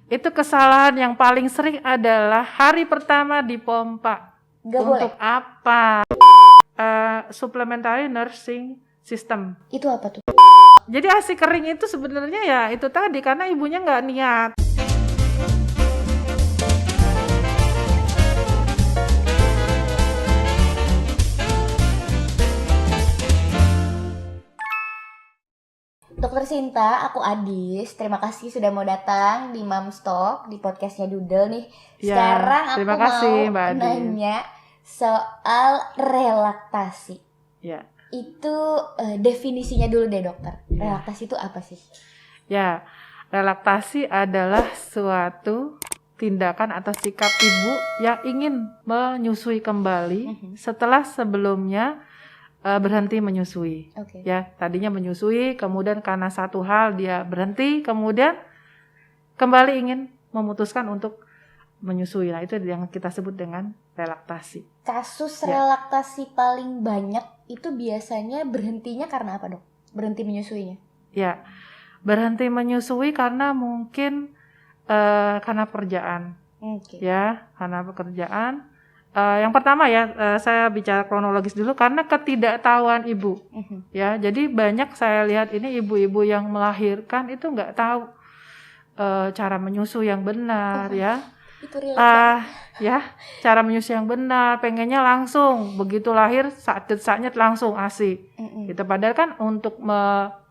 Itu kesalahan yang paling sering adalah hari pertama dipompa. Nggak Untuk boleh. apa? Supplementary nursing system. Itu apa tuh? Jadi ASI kering itu sebenarnya ya itu tadi karena ibunya nggak niat. Dokter Sinta, aku Adis. Terima kasih sudah mau datang di Moms Talk, di podcastnya Doodle nih. Ya, Sekarang aku terima kasih, mau Mbak Adis. nanya soal relaktasi. Ya. Itu definisinya dulu deh dokter. Relaktasi itu apa sih? Ya, relaktasi adalah suatu tindakan atau sikap ibu yang ingin menyusui kembali setelah sebelumnya berhenti menyusui. Oke. Ya, tadinya menyusui, kemudian karena satu hal dia berhenti, kemudian kembali ingin memutuskan untuk menyusui. Nah, itu yang kita sebut dengan relaktasi. Kasus relaktasi paling banyak itu biasanya berhentinya karena apa, Dok? Berhenti menyusuinya? Ya, berhenti menyusui karena mungkin karena pekerjaan. Oke. Ya, karena pekerjaan. Yang pertama ya, saya bicara kronologis dulu karena ketidaktahuan ibu. Ya, jadi banyak saya lihat ini ibu-ibu yang melahirkan itu nggak tahu cara menyusui yang benar, ya. Itu relate Ya, cara menyusui yang benar, pengennya langsung begitu lahir saat-saatnya langsung ASI. Gitu. Padahal kan untuk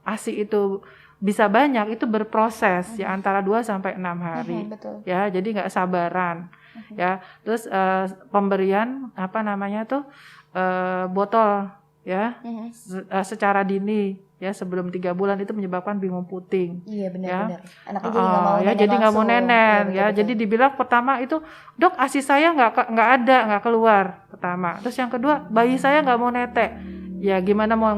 ASI itu bisa banyak, itu berproses ya antara 2 sampai 6 hari. Betul. Ya, jadi nggak sabaran. Ya, terus pemberian botol ya secara dini ya sebelum 3 bulan itu menyebabkan bingung puting. Iya benar-benar. Ya. Anaknya jadi nggak mau jadi nggak mau nenen ya. Jadi dibilang pertama itu dok ASI saya nggak keluar pertama. Terus yang kedua bayi saya nggak mau netek. Ya gimana mau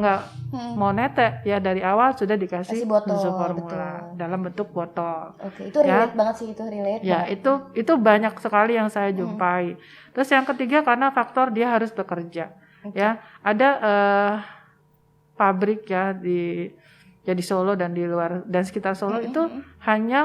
mau netek ya dari awal sudah dikasih susu formula dalam bentuk botol. Oke, itu relate banget sih, itu relate. Ya, itu banyak sekali yang saya jumpai. Terus yang ketiga karena faktor dia harus bekerja. Ya, ada pabrik ya di Solo dan di luar dan sekitar Solo itu hanya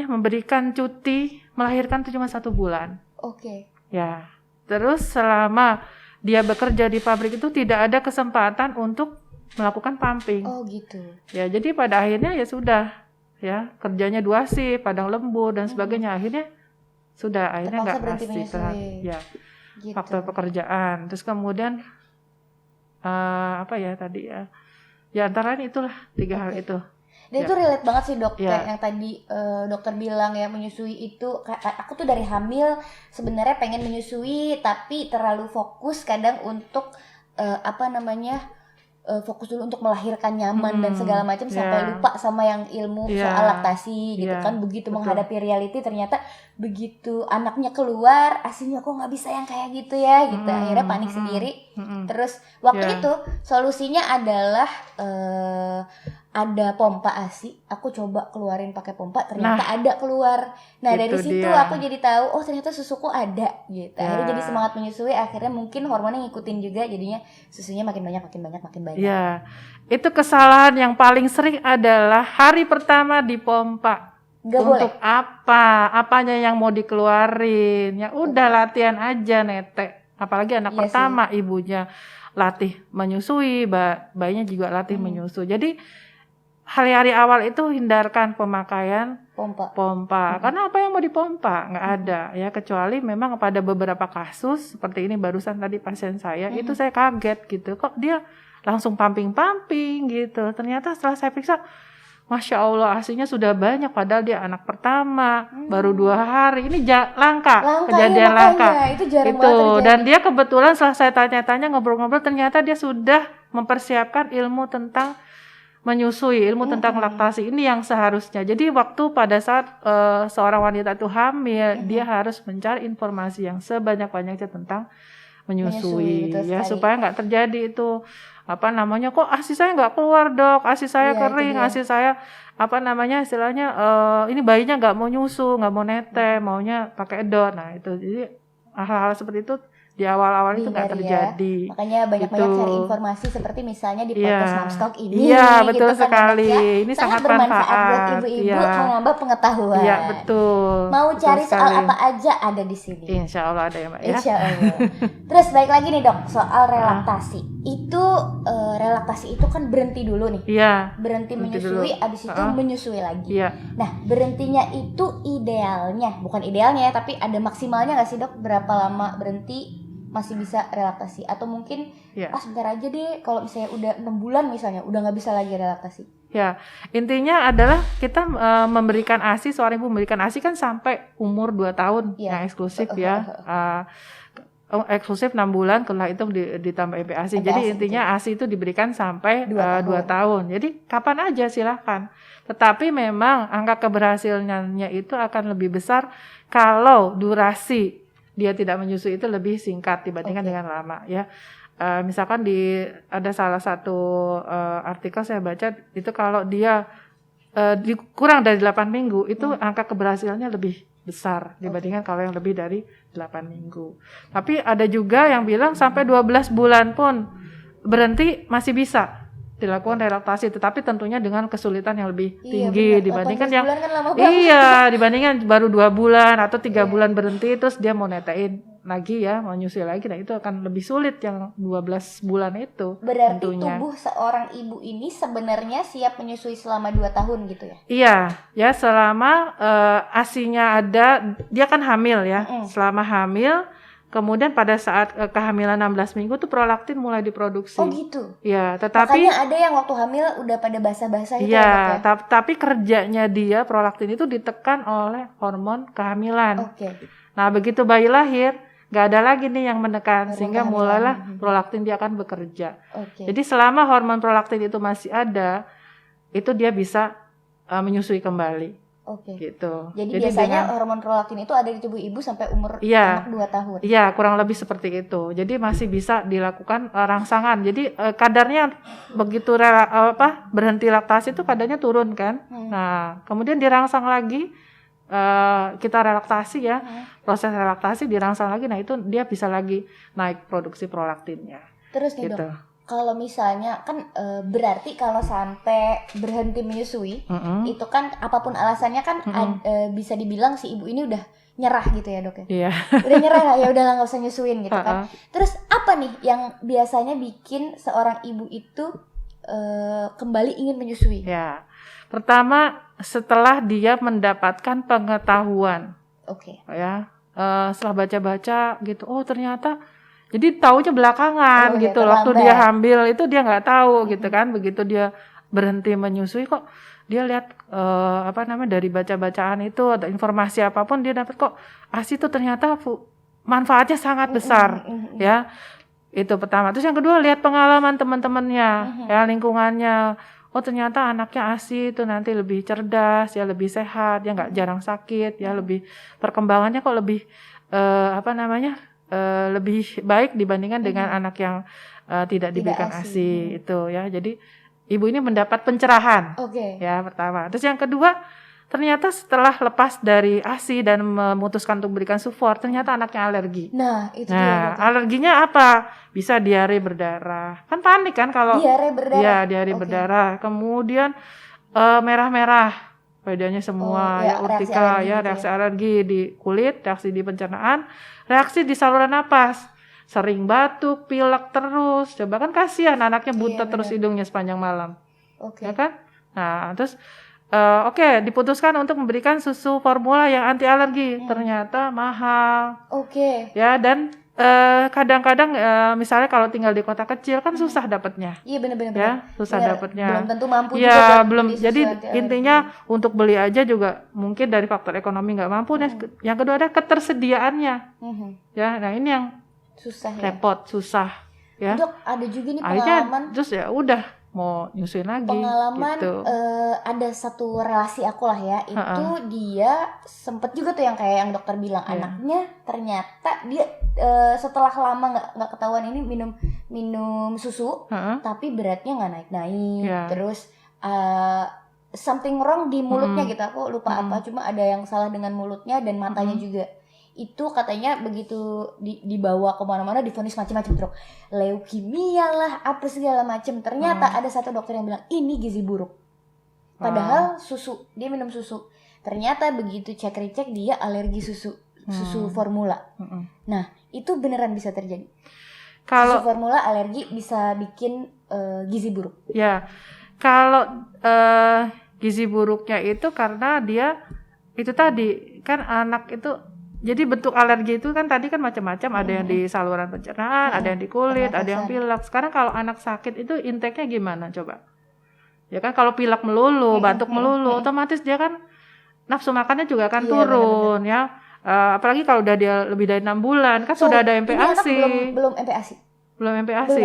memberikan cuti melahirkan itu cuma 1 bulan. Oke. Ya. Terus selama dia bekerja di pabrik itu tidak ada kesempatan untuk melakukan pumping. Oh gitu. Ya, jadi pada akhirnya ya sudah ya kerjanya 2 shift, padang lembur dan sebagainya akhirnya nggak ASI ya. Gitu. Faktor pekerjaan. Terus kemudian ya antara itulah 3 hal itu. Dan itu relate banget sih dok, kayak yang tadi dokter bilang ya menyusui itu, aku tuh dari hamil sebenarnya pengen menyusui tapi terlalu fokus kadang untuk fokus dulu untuk melahirkan nyaman dan segala macam sampai lupa sama yang ilmu soal laktasi gitu kan. Begitu menghadapi reality ternyata begitu anaknya keluar aslinya kok nggak bisa yang kayak gitu ya gitu. Akhirnya panik sendiri. Terus waktu itu solusinya adalah ada pompa ASI, aku coba keluarin pakai pompa, ternyata ada keluar. Nah dari situ aku jadi tahu, oh ternyata susuku ada gitu. Akhirnya jadi semangat menyusui, akhirnya mungkin hormonnya ngikutin juga, jadinya susunya makin banyak. Ya, itu kesalahan yang paling sering adalah hari pertama dipompa. Nggak untuk boleh. apa? Apanya yang mau dikeluarin? Ya udah latihan aja netek. Apalagi anak pertama ibunya latih menyusui, bayinya juga latih menyusui. Jadi hari-hari awal itu hindarkan pemakaian pompa. Karena apa yang mau dipompa? Nggak ada ya, kecuali memang pada beberapa kasus seperti ini barusan tadi pasien saya itu saya kaget gitu, kok dia langsung pumping gitu. Ternyata setelah saya periksa, Masya Allah ASInya sudah banyak padahal dia anak pertama baru 2 hari. Ini langka kejadian langka. Itu jarang banget terjadi. Dan dia kebetulan setelah saya tanya-tanya ngobrol-ngobrol ternyata dia sudah mempersiapkan ilmu tentang menyusui, ilmu tentang laktasi ini yang seharusnya. Jadi waktu pada saat seorang wanita itu hamil, dia harus mencari informasi yang sebanyak-banyaknya tentang menyusui ya, supaya nggak terjadi itu kok ASI saya nggak keluar dok, ASI saya kering, ASI saya istilahnya ini bayinya nggak mau nyusu, nggak mau netes, maunya pakai edot. Nah itu jadi hal-hal seperti itu di awal-awal itu nggak Dihindari ya. terjadi. Makanya banyak-banyak Gitu. cari informasi seperti misalnya di Iya, podcast Mamstock ini iya gitu betul kan sekali. ya. Ini Sangat sangat bermanfaat buat manfaat. ibu-ibu, Iya, menambah pengetahuan. iya betul, Mau betul cari soal sekali. apa aja ada di sini. Insya Allah ada ya Mbak ya. Insya Allah. Terus baik lagi nih dok, soal relaktasi. Itu relaktasi itu kan berhenti dulu nih. Iya, Berhenti berhenti menyusui, dulu. abis itu menyusui lagi. Iya. Nah, berhentinya itu idealnya, bukan idealnya ya, tapi ada maksimalnya nggak sih dok? Berapa lama berhenti masih bisa relaksasi? Atau mungkin Iya. sebentar aja deh, kalau misalnya udah 6 bulan misalnya, udah nggak bisa lagi relaksasi. Ya, intinya adalah kita memberikan ASI, seorang ibu memberikan ASI kan sampai umur 2 tahun Iya. yang eksklusif ya. Eksklusif 6 bulan, setelah itu ditambah MP ASI. MP Jadi ASI, intinya ASI itu diberikan sampai 2 2 tahun. Jadi kapan aja silahkan. Tetapi memang angka keberhasilannya itu akan lebih besar kalau durasi dia tidak menyusui itu lebih singkat dibandingkan dengan lama ya. Misalkan ada salah satu artikel saya baca itu kalau dia kurang dari 8 minggu itu angka keberhasilannya lebih besar dibandingkan kalau yang lebih dari 8 minggu. Tapi ada juga yang bilang sampai 12 bulan pun berhenti masih bisa dilakukan relaksasi, tetapi tentunya dengan kesulitan yang lebih tinggi dibandingkan yang kan dibandingkan baru 2 bulan atau 3 bulan berhenti terus dia mau netein lagi ya, mau nyusui lagi, nah itu akan lebih sulit yang 12 bulan itu. Berarti tentunya. tubuh seorang ibu ini sebenarnya siap menyusui selama 2 tahun gitu ya? Iya, ya selama ASI-nya ada, dia kan hamil ya. Selama hamil, kemudian pada saat kehamilan 16 minggu tuh prolaktin mulai diproduksi. Oh gitu? Ya, tetapi makanya ada yang waktu hamil udah pada basah-basah itu ya, ya? Tapi kerjanya dia prolaktin itu ditekan oleh hormon kehamilan. Nah, begitu bayi lahir, nggak ada lagi nih yang menekan, sehingga mulailah prolaktin dia akan bekerja. Jadi selama hormon prolaktin itu masih ada, itu dia bisa menyusui kembali. Gitu. Jadi biasanya hormon prolaktin itu ada di tubuh ibu sampai umur anak 2 tahun. Iya, kurang lebih seperti itu. Jadi masih bisa dilakukan rangsangan. Jadi kadarnya begitu berhenti laktasi itu kadarnya turun kan. Nah, kemudian dirangsang lagi. Kita relaksasi ya, proses relaksasi dirangsang lagi, nah itu dia bisa lagi naik produksi prolaktinnya. Terus nih gitu. Dok, kalau misalnya kan berarti kalau sampai berhenti menyusui, itu kan apapun alasannya kan bisa dibilang si ibu ini udah nyerah gitu ya dok ya? Iya. Udah nyerah lah, ya udahlah nggak usah nyusuin gitu kan. Terus apa nih yang biasanya bikin seorang ibu itu kembali ingin menyusui? Ya. Pertama, setelah dia mendapatkan pengetahuan, ya, setelah baca-baca gitu, oh ternyata, jadi taunya belakangan gitu, waktu dia hamil itu dia nggak tahu gitu kan, begitu dia berhenti menyusui kok dia lihat dari baca-bacaan itu atau informasi apapun dia dapat kok ASI itu ternyata manfaatnya sangat besar, ya, itu pertama. Terus yang kedua lihat pengalaman teman-temannya, ya lingkungannya. Oh ternyata anaknya ASI itu nanti lebih cerdas, ya lebih sehat, ya nggak jarang sakit, ya lebih perkembangannya kok lebih lebih baik dibandingkan dengan anak yang tidak diberikan ASI itu ya. Jadi ibu ini mendapat pencerahan, ya pertama. Terus yang kedua ternyata setelah lepas dari ASI dan memutuskan untuk berikan support, ternyata anaknya alergi. Nah, itu dia. Alerginya apa? Bisa diare berdarah. Kan panik kan kalau diare berdarah. Iya, diare berdarah. Kemudian merah-merah badannya semua, urtika, reaksi alergi di kulit, reaksi di pencernaan, reaksi di saluran napas. Sering batuk, pilek terus. Coba kan kasihan anaknya buntet terus hidungnya sepanjang malam. Ya kan? Nah, terus diputuskan untuk memberikan susu formula yang anti alergi. Ternyata mahal. Ya, dan kadang-kadang misalnya kalau tinggal di kota kecil kan susah dapatnya. Iya benar-benar. Ya, susah dapatnya. Belum tentu mampu juga. Ya, belum. Jadi intinya untuk beli aja juga mungkin dari faktor ekonomi nggak mampu. Yang kedua ada ketersediaannya. Ya, nah ini yang susah repot, susah. Ya. Dok, ada juga nih akhirnya, pengalaman. Terus ya udah mau nyusuin lagi. Pengalaman gitu. Ada satu relasi aku lah ya, itu dia sempet juga tuh yang kayak yang dokter bilang, anaknya ternyata dia setelah lama nggak ketahuan ini minum susu, tapi beratnya nggak naik-naik, terus something wrong di mulutnya gitu, aku lupa apa, cuma ada yang salah dengan mulutnya dan matanya juga. itu katanya begitu dibawa kemana-mana divonis macam-macam dok, leukemia lah apa segala macam. Ternyata ada satu dokter yang bilang ini gizi buruk, padahal susu, dia minum susu. Ternyata begitu cek-recek dia alergi susu formula. Nah itu beneran bisa terjadi. Kalau susu formula alergi bisa bikin gizi buruk. Ya, kalau gizi buruknya itu karena dia itu tadi kan anak itu, jadi bentuk alergi itu kan tadi kan macam-macam, ada yang di saluran pencernaan, ada yang di kulit, ada yang pilek. Sekarang kalau anak sakit itu intake-nya gimana coba? Ya kan kalau pilek melulu, batuk melulu, otomatis dia kan nafsu makannya juga akan turun, bener-bener. Ya. Apalagi kalau udah dia lebih dari 6 bulan kan sudah ada MPASI. Belum MPASI. Belum MPASI.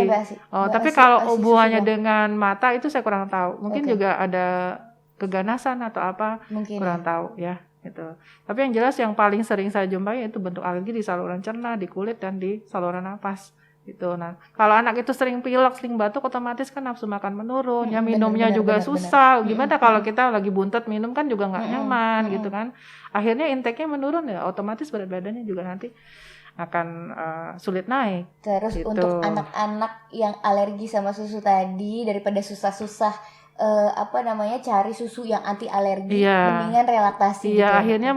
Oh, tapi kalau hubungannya dengan mata itu saya kurang tahu. Mungkin juga ada keganasan atau apa, mungkin kurang tahu ya gitu. Tapi yang jelas yang paling sering saya jumpai itu bentuk alergi di saluran cerna, di kulit dan di saluran napas gitu. Nah, kalau anak itu sering pilek, sering batuk, otomatis kan nafsu makan menurun, ya minumnya juga susah. Gimana kalau kita lagi buntet minum kan juga nggak nyaman gitu kan. Akhirnya intake-nya menurun ya, otomatis berat badannya juga nanti akan sulit naik. Terus gitu. Untuk anak-anak yang alergi sama susu tadi, daripada susah-susah cari susu yang anti alergi, mendingan relaktasi. Iya, gitu. Akhirnya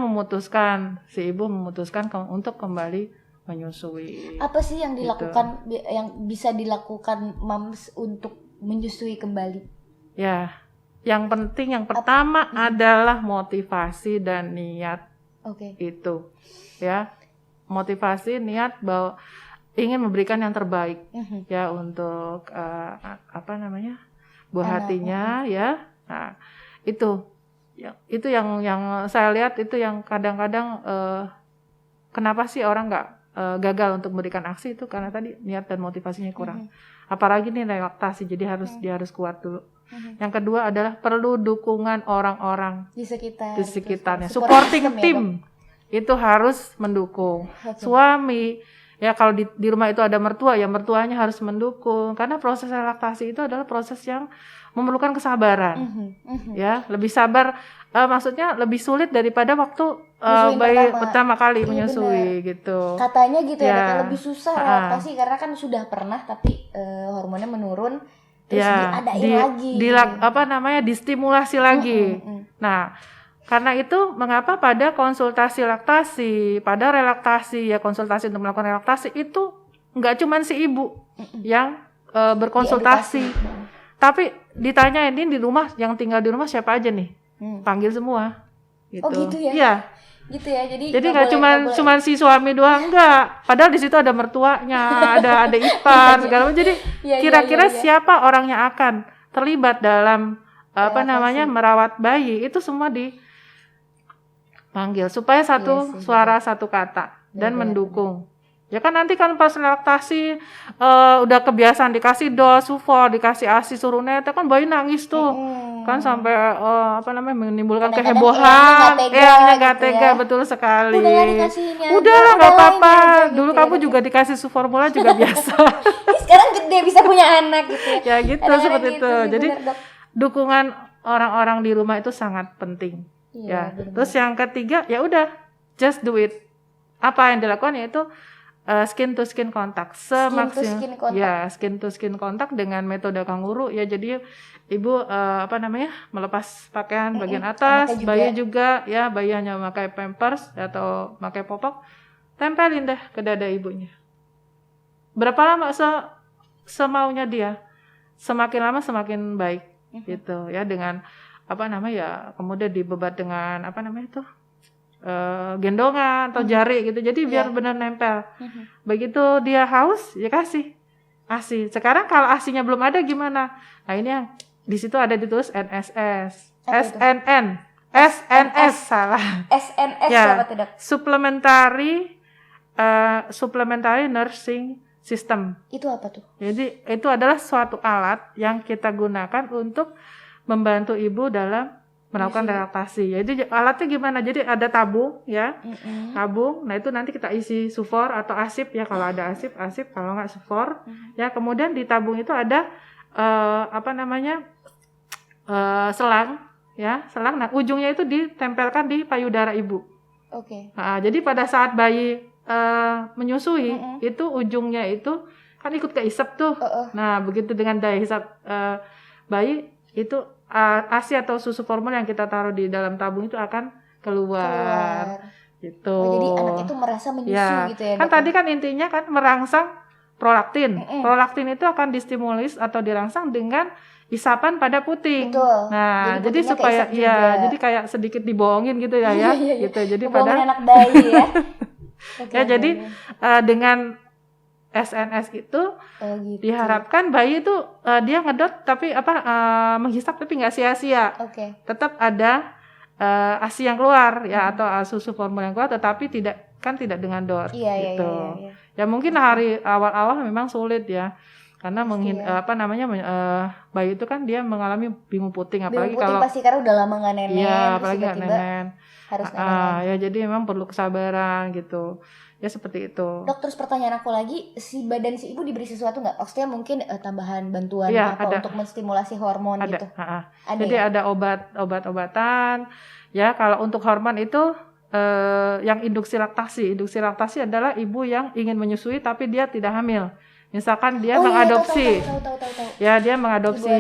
si ibu memutuskan untuk kembali menyusui. Apa sih yang dilakukan gitu, yang bisa dilakukan moms untuk menyusui kembali? Ya, yang penting yang pertama adalah motivasi dan niat. Itu ya. Motivasi, niat bahwa ingin memberikan yang terbaik ya untuk buah hatinya ya. Nah, itu yang saya lihat itu yang kadang-kadang kenapa sih orang nggak gagal untuk memberikan aksi itu karena tadi niat dan motivasinya kurang. Apalagi nih relaksasi, jadi dia harus kuat dulu. Yang kedua adalah perlu dukungan orang-orang di sekitarnya, supporting team. Itu harus mendukung. Suami ya, kalau di rumah itu ada mertua, ya mertuanya harus mendukung karena proses relaksasi itu adalah proses yang memerlukan kesabaran. Ya, lebih sabar, maksudnya lebih sulit daripada waktu bayi pertama kali menyusui gitu. Katanya gitu ya, lebih susah relaksasi karena kan sudah pernah tapi hormonnya menurun, terus diadain lagi. Distimulasi lagi. Nah, karena itu mengapa pada konsultasi laktasi, pada relaksasi ya, konsultasi untuk melakukan relaksasi itu nggak cuma si ibu yang berkonsultasi, tapi ditanya ini di rumah, yang tinggal di rumah siapa aja nih, panggil semua. Gitu. Oh gitu ya? Iya. Gitu ya, jadi nggak cuma si suami doang, enggak. Padahal di situ ada mertuanya, ada ipar segala macam. Jadi kira-kira siapa orang yang akan terlibat dalam merawat bayi, itu semua dipanggil supaya satu suara satu kata dan mendukung. Ya kan nanti kan pas relaksasi udah kebiasaan dikasih dos, sufor, dikasih ASI, suruh nete, kan bayi nangis tuh. Kan sampai menimbulkan kehebohan. Eyangnya nggak tega, betul sekali. Udah lah nggak apa-apa. Dulu kamu juga dikasih suformula juga biasa. Sekarang gede bisa punya anak gitu. Ya gitu, seperti itu. Jadi dukungan orang-orang di rumah itu sangat penting. Ya. Terus yang ketiga, ya udah, just do it. Apa yang dilakukan yaitu skin to skin contact, skin to skin contact dengan metode kanguru ya. Jadi ibu melepas pakaian bagian atas, bayi juga ya, bayi hanya memakai pampers atau pakai popok, tempelin deh ke dada ibunya. Berapa lama semaunya dia, semakin lama semakin baik gitu ya, dengan kemudian dibebat dengan gendongan atau jari gitu, jadi biar benar nempel. Begitu dia haus ya kasih ASI. Sekarang kalau ASInya belum ada gimana? Nah ini yang di situ ada ditulis SNS, SNS salah. SNS ya, apa tidak? Supplementary nursing system. Itu apa tuh? Jadi itu adalah suatu alat yang kita gunakan untuk membantu ibu dalam melakukan relaksasi. Jadi alatnya gimana? Jadi ada tabung ya, tabung. Nah itu nanti kita isi sufor atau asip ya, kalau ada asip, kalau nggak sufor. Ya kemudian di tabung itu ada selang ya, selang. Nah ujungnya itu ditempelkan di payudara ibu. Oke. Jadi pada saat bayi menyusui itu ujungnya itu kan ikut keisap tuh. Nah begitu dengan daya hisap bayi itu ASI atau susu formula yang kita taruh di dalam tabung itu akan keluar. Gitu. Jadi anak itu merasa menyusui gitu ya. Kan tadi kan intinya kan merangsang prolaktin. Prolaktin itu akan distimulus atau dirangsang dengan isapan pada puting. Betul. Nah, jadi supaya jadi kayak sedikit dibohongin gitu ya gitu. Jadi padahal anak bayi ya. Jadi dengan SNS itu gitu. diharapkan bayi itu dia ngedot tapi menghisap tapi nggak sia-sia. Tetap ada ASI yang keluar ya atau susu formula yang keluar, tetapi tidak dengan dot gitu. Ya mungkin hari awal-awal memang sulit ya. Karena bayi itu kan dia mengalami bingung puting apalagi kalau pasti karena udah lama nggak nenen. Iya, apalagi nggak nenen. Harus nenen. Ya jadi memang perlu kesabaran gitu. Ya seperti itu. Dok, terus pertanyaan aku lagi, si badan si ibu diberi sesuatu nggak? Maksudnya mungkin tambahan bantuan untuk menstimulasi hormon gitu? Jadi ada obat-obatan. Ya kalau untuk hormon itu yang induksi laktasi. Induksi laktasi adalah ibu yang ingin menyusui tapi dia tidak hamil. Misalkan dia mengadopsi, ya dia mengadopsi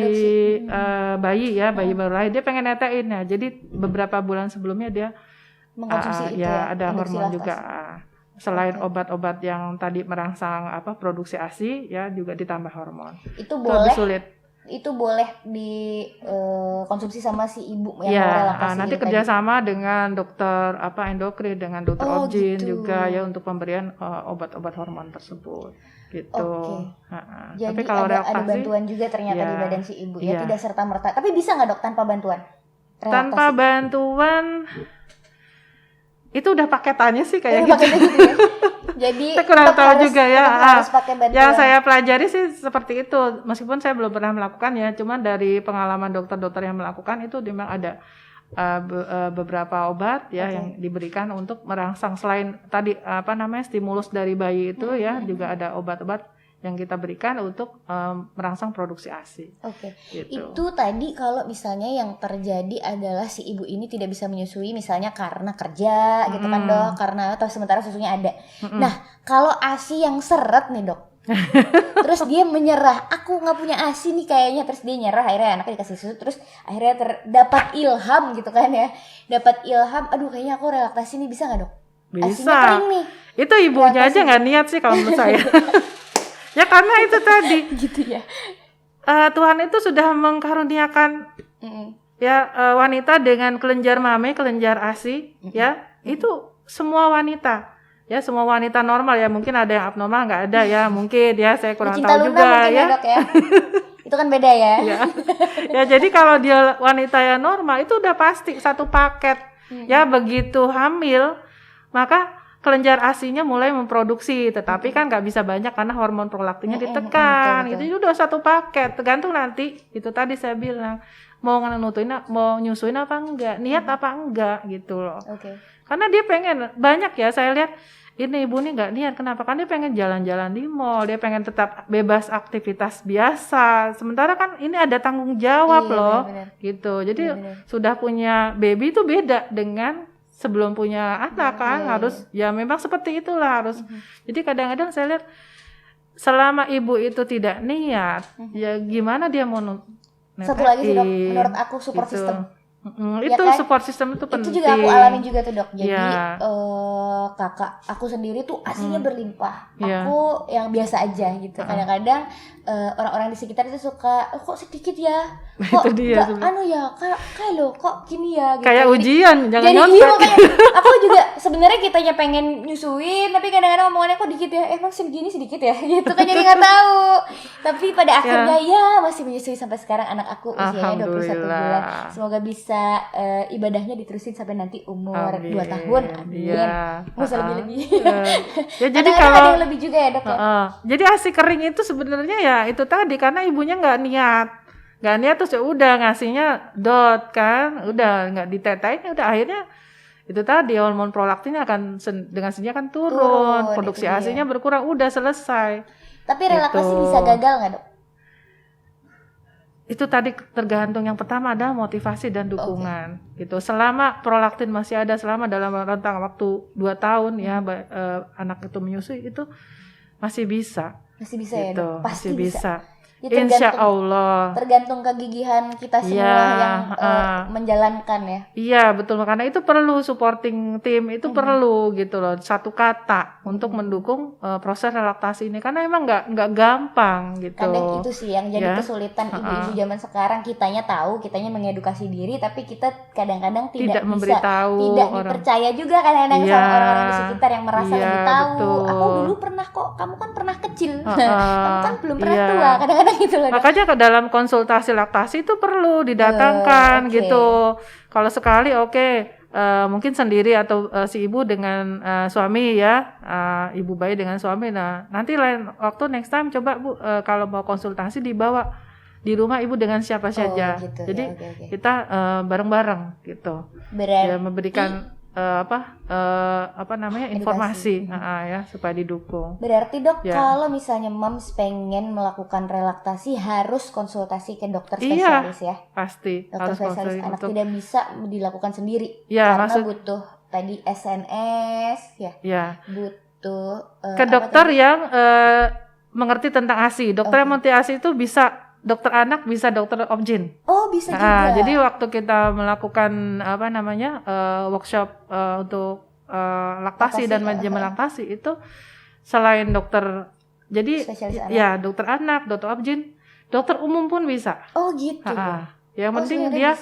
bayi baru lahir, dia pengen netein ya. Jadi beberapa bulan sebelumnya dia mengkonsumsi ada hormon juga. Selain obat-obat yang tadi merangsang produksi ASI, ya juga ditambah hormon. Itu boleh. Sulit. Itu boleh dikonsumsi sama si ibu yang mau relaksasi. Nanti kerjasama dengan dokter endokrin, dengan dokter obgyn juga ya untuk pemberian obat-obat hormon tersebut. Gitu. Jadi tapi kalau ada bantuan juga ternyata di badan si ibu ya, tidak serta merta. Tapi bisa nggak dok tanpa bantuan? Relaksasi. Tanpa bantuan itu udah paketannya sih kayak gitu. Gitu ya? Jadi saya kurang tahu juga ya. Harus pakai bantuan. Yang saya pelajari sih seperti itu. Meskipun saya belum pernah melakukan ya, cuma dari pengalaman dokter-dokter yang melakukan itu memang ada beberapa obat ya yang diberikan untuk merangsang selain tadi stimulus dari bayi itu juga ada obat-obat yang kita berikan untuk merangsang produksi ASI. Gitu. Itu tadi kalau misalnya yang terjadi adalah si ibu ini tidak bisa menyusui misalnya karena kerja gitu kan dok, karena atau sementara susunya ada. Nah kalau ASI yang seret nih dok, terus dia menyerah, aku nggak punya ASI nih kayaknya, terus dia nyerah, akhirnya anaknya dikasih susu, terus akhirnya dapat ilham gitu kan ya, dapat ilham, aduh kayaknya aku relaksasi nih, bisa nggak dok? Bisa. ASI-nya kering nih. Itu ibunya aja nggak niat sih kalau menurut saya. Ya karena itu tadi gitu ya. Tuhan itu sudah mengkaruniakan wanita dengan kelenjar mame, kelenjar ASI ya. Itu semua wanita. Ya semua wanita normal ya, mungkin ada yang abnormal nggak ada ya, mungkin ya saya kurang tahu juga ya. Dok, ya. Itu kan beda ya. Ya jadi kalau dia wanita yang normal itu udah pasti satu paket. Ya begitu hamil maka kelenjar ASI-nya mulai memproduksi, tetapi kan nggak bisa banyak karena hormon prolaktinnya ditekan. Itu udah satu paket, tergantung nanti itu tadi saya bilang mau nyusuin apa enggak, niat apa enggak gitu loh. Karena dia pengen banyak ya, saya lihat ini ibu nih nggak niat, kenapa? Kan dia pengen jalan-jalan di mall, dia pengen tetap bebas aktivitas biasa. Sementara kan ini ada tanggung jawab loh, gitu. Jadi sudah punya baby itu beda dengan sebelum punya anak kan harus ya memang seperti itulah harus. Jadi kadang-kadang saya lihat selama ibu itu tidak niat ya gimana dia mau satu lagi sih dok, menurut aku support system. Itu kan? Support system itu penting. Itu juga aku alami juga tuh dok. Jadi kakak aku sendiri tuh ASI-nya berlimpah. Aku yang biasa aja gitu. Kadang-kadang orang-orang di sekitar itu suka kok sedikit ya, kok dia, kayak lo kok gini ya gitu. Kayak ujian, jangan jadi nyontek. Makanya aku juga sebenarnya kitanya pengen nyusuin tapi kadang-kadang omongannya kok dikit ya, emang segini sedikit ya gitu kan, jadi nggak tahu. Tapi pada akhirnya masih menyusui sampai sekarang, anak aku usianya 21 bulan. Semoga bisa ibadahnya diterusin sampai nanti umur 2 tahun. Nggak usah lebih-lebih. Ya jadi kalau ada yang lebih juga ya dok ya. Jadi ASI kering itu sebenarnya ya itu tadi karena ibunya nggak niat terus ya udah ngasihnya dot kan, udah nggak ditetain, udah akhirnya itu tadi hormon prolaktinnya akan dengan sendirinya kan turun, produksi ASI-nya berkurang, udah selesai. Tapi relaksasi bisa gagal nggak dok? itu tadi tergantung, yang pertama adalah motivasi dan dukungan gitu. Selama prolaktin masih ada, selama dalam rentang waktu 2 tahun ya anak itu menyusui, itu masih bisa gitu. Ya gitu, dok, pasti masih bisa. Ya, Insya Allah. Tergantung kegigihan kita semua yang menjalankan ya. Iya betul, karena itu perlu supporting tim, itu perlu gitu loh, satu kata untuk mendukung proses relaktasi ini, karena emang nggak gampang gitu. Kadang itu sih yang jadi kesulitan ibu-ibu zaman sekarang, kitanya tahu, kitanya mengedukasi diri, tapi kita kadang-kadang tidak bisa, memberitahu, tidak dipercaya juga kadang-kadang sama orang-orang di sekitar yang merasa lebih tahu. Betul. Aku dulu pernah kok, kamu kan pernah kecil, kamu kan belum pernah tua, kadang-kadang gitu loh. Makanya ke dalam konsultasi laktasi itu perlu didatangkan gitu. Kalau sekali mungkin sendiri atau si ibu dengan suami ya, ibu bayi dengan suami. Nah nanti lain waktu next time coba Bu, kalau mau konsultasi dibawa di rumah ibu dengan siapa saja. Gitu, jadi kita bareng-bareng gitu. Ya, memberikan informasi ya supaya didukung. Berarti dok, kalau misalnya moms pengen melakukan relaksasi harus konsultasi ke dokter spesialis ya? Pasti. Dokter harus spesialis anak tidak bisa dilakukan sendiri karena butuh tadi SNS ya. Butuh ke dokter yang mengerti tentang ASI. Dokter yang mengerti ASI itu bisa dokter anak, bisa dokter obgyn. Oh, bisa juga. Jadi waktu kita melakukan workshop untuk laktasi dan manajemen laktasi itu selain dokter, jadi ya dokter anak, dokter obgyn, dokter umum pun bisa. Oh gitu. Yang penting dia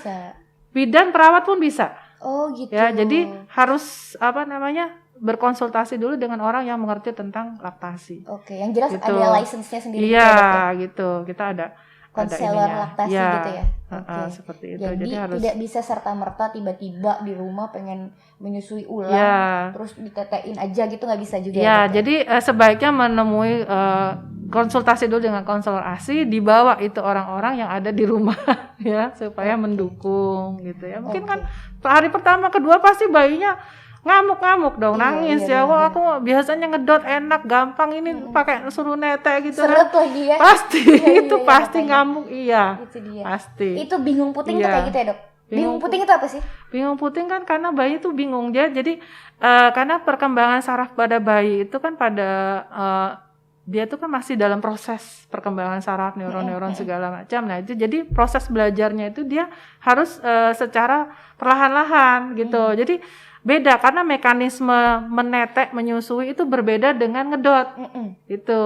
bidan, perawat pun bisa. Oh gitu. Ya, jadi harus berkonsultasi dulu dengan orang yang mengerti tentang laktasi. Oke, yang jelas gitu. Ada license-nya sendiri. Iya, gitu. Kita ada konselor laktasi gitu ya. Seperti itu. Jadi harus tidak bisa serta-merta tiba-tiba di rumah pengen menyusui ulang terus ditetein aja gitu, nggak bisa juga. Ya, jadi sebaiknya menemui konsultasi dulu dengan konselor ASI, dibawa itu orang-orang yang ada di rumah ya supaya mendukung gitu ya. Mungkin kan hari pertama kedua pasti bayinya ngamuk-ngamuk dong, nangis ya. Wah, aku biasanya ngedot enak, gampang, ini pakai suruh netek gitu seret lagi ya. Pasti itu pasti ngamuk, Itu dia. Pasti. Itu bingung puting tuh kayak gitu ya, Dok? Bingung puting itu apa sih? Bingung puting kan karena bayi itu bingung dia. Jadi karena perkembangan saraf pada bayi itu kan dia tuh kan masih dalam proses perkembangan saraf, neuron-neuron segala macam. Nah, itu jadi proses belajarnya itu dia harus secara perlahan-lahan gitu. Jadi beda karena mekanisme menetek, menyusui itu berbeda dengan ngedot. Gitu.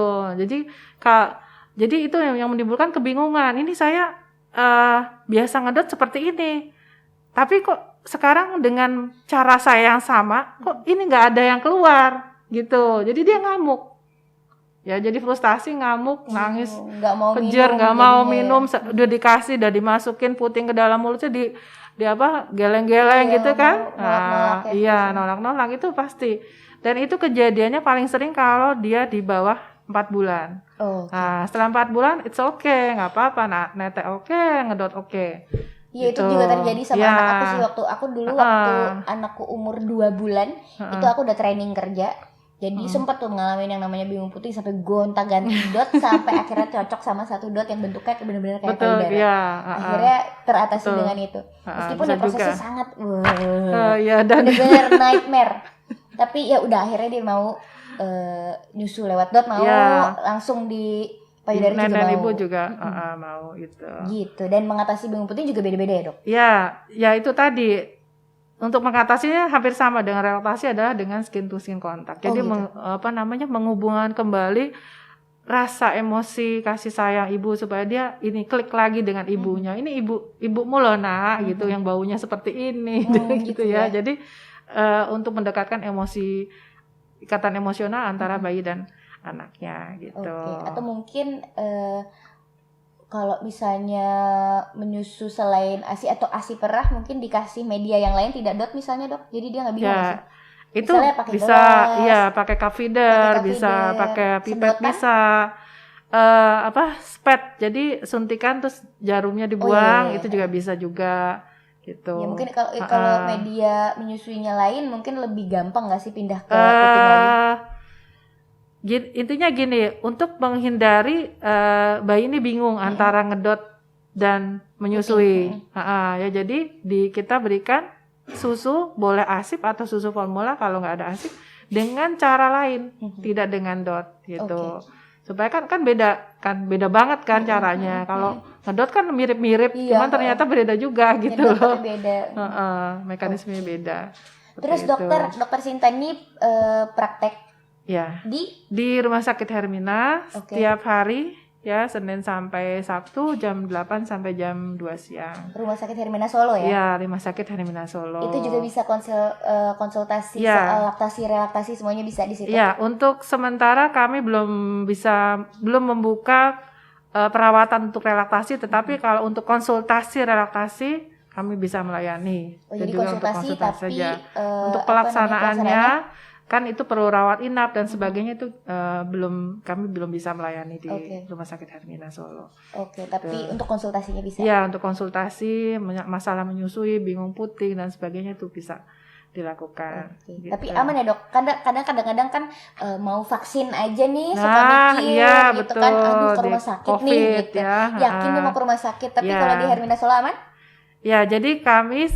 Jadi itu yang menimbulkan kebingungan. Ini saya biasa ngedot seperti ini. Tapi kok sekarang dengan cara saya yang sama, kok ini nggak ada yang keluar gitu. Jadi dia ngamuk. Ya, jadi frustasi, ngamuk, nangis, kejar, nggak mau minum, udah dikasih, udah dimasukin puting ke dalam mulutnya, di geleng-geleng gitu kan. Nolak-nolak itu pasti. Dan itu kejadiannya paling sering kalau dia di bawah 4 bulan. Nah, setelah 4 bulan it's okay, nggak apa-apa, netek ngedot Iya, itu juga terjadi sama anak aku sih. Waktu anakku umur 2 bulan, itu aku udah training kerja. Jadi sempat tuh ngalamin yang namanya bingung puting sampai gonta-ganti dot sampai akhirnya cocok sama satu dot yang bentuknya benar-benar kayak payudara. Akhirnya teratasi dengan itu. Meskipun ya prosesnya sangat benar-benar nightmare. Tapi ya udah akhirnya dia mau nyusu lewat dot, mau langsung di payudara juga mau. Ibu juga mau gitu. Gitu. Dan mengatasi bingung puting juga beda-beda ya, Dok? Ya itu tadi. Untuk mengatasinya hampir sama dengan relaksasi adalah dengan skin to skin kontak. Jadi menghubungkan kembali rasa emosi kasih sayang ibu supaya dia ini klik lagi dengan ibunya. Ini ibumu loh nak gitu, yang baunya seperti ini gitu ya. Jadi untuk mendekatkan ikatan emosional antara bayi dan anaknya gitu. Atau mungkin kalau misalnya menyusu selain ASI atau ASI perah, mungkin dikasih media yang lain tidak dot misalnya, Dok. Jadi dia nggak bingung sih. Itu bisa pakai cup feeder, bisa pakai pipet, bisa spet. Jadi suntikan terus jarumnya dibuang, itu juga bisa juga gitu. Ya mungkin kalau media menyusuinya lain mungkin lebih gampang nggak sih pindah ke puting lagi? Intinya gini, untuk menghindari bayi ini bingung antara ngedot dan menyusui. Ya jadi kita berikan susu boleh ASIP atau susu formula kalau nggak ada ASIP dengan cara lain, tidak dengan DOT gitu. Supaya kan beda banget kan caranya. Kalau ngedot kan mirip-mirip, cuman ternyata beda juga gitu loh. Beda. Mekanismenya beda. Terus dokter Sinta ini praktek di Rumah Sakit Hermina setiap hari ya, Senin sampai Sabtu jam 8 sampai jam 2 siang. Rumah Sakit Hermina Solo ya? Iya, Rumah Sakit Hermina Solo. Itu juga bisa konsultasi soal relaktasi semuanya bisa di situ. Iya, untuk sementara kami belum membuka perawatan untuk relaksasi, tetapi kalau untuk konsultasi relaksasi kami bisa melayani. Jadi konsultasi tapi saja. Untuk pelaksanaannya kan itu perlu rawat inap dan sebagainya, itu kami belum bisa melayani di Rumah Sakit Hermina Solo. Tapi untuk konsultasinya bisa. Iya, untuk konsultasi masalah menyusui, bingung puting dan sebagainya itu bisa dilakukan. Gitu. Tapi aman ya dok. Kadang-kadang kan mau vaksin aja nih suka mikir gitu betul, kan, aduh ke rumah sakit COVID, nih gitu. Yakin nih mau ke rumah sakit, tapi kalau di Hermina Solo aman? Ya, jadi kami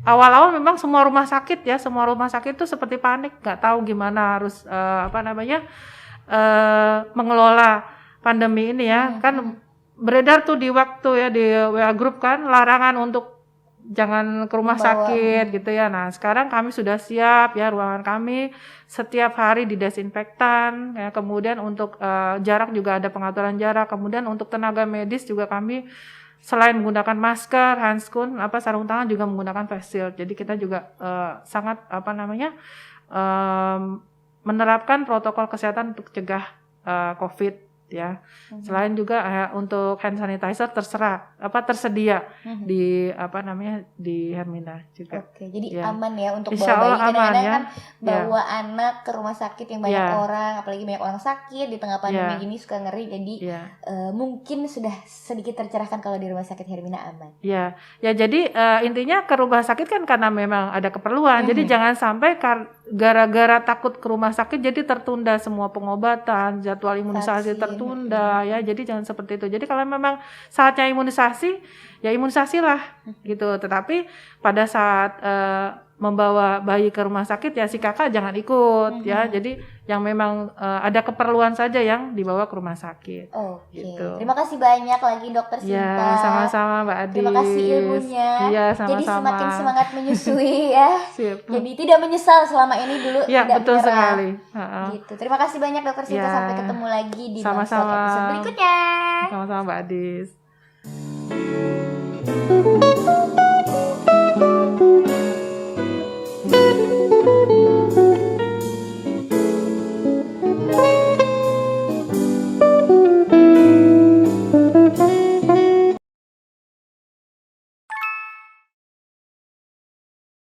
awal-awal memang semua rumah sakit itu seperti panik, nggak tahu gimana harus mengelola pandemi ini ya. Kan beredar tuh di WA group kan larangan untuk jangan ke rumah sakit gitu ya. Nah, sekarang kami sudah siap ya, ruangan kami setiap hari didesinfektan ya. Kemudian untuk jarak juga ada pengaturan jarak. Kemudian untuk tenaga medis juga kami selain menggunakan masker, handscoon, sarung tangan juga menggunakan face shield. Jadi kita juga sangat menerapkan protokol kesehatan untuk cegah COVID ya. Selain juga untuk hand sanitizer tersedia di Hermina juga. Jadi aman ya untuk Insya bawa bayi. Allah aman ya. Kan bawa anak ke rumah sakit yang banyak orang, apalagi banyak orang sakit di tengah pandemi gini suka ngeri. Jadi mungkin sudah sedikit tercerahkan kalau di Rumah Sakit Hermina aman. Ya jadi intinya ke rumah sakit kan karena memang ada keperluan. Jadi jangan sampai gara-gara takut ke rumah sakit jadi tertunda semua pengobatan, jadwal imunisasi tertunda ya. Jadi jangan seperti itu. Jadi kalau memang saatnya imunisasi, ya imunisasilah gitu. Tetapi pada saat membawa bayi ke rumah sakit ya si kakak jangan ikut ya. Jadi yang memang ada keperluan saja yang dibawa ke rumah sakit. Gitu. Terima kasih banyak lagi Dokter Sinta. Ya, sama-sama Mbak Adis. Terima kasih ilmunya. Ya, sama-sama. Jadi semakin semangat menyusui ya. Jadi tidak menyesal selama ini dulu tidak betul menyerah. Sekali. Gitu. Terima kasih banyak Dokter Sinta. Sampai ketemu lagi di sama-sama episode berikutnya. Sama-sama Mbak Adis.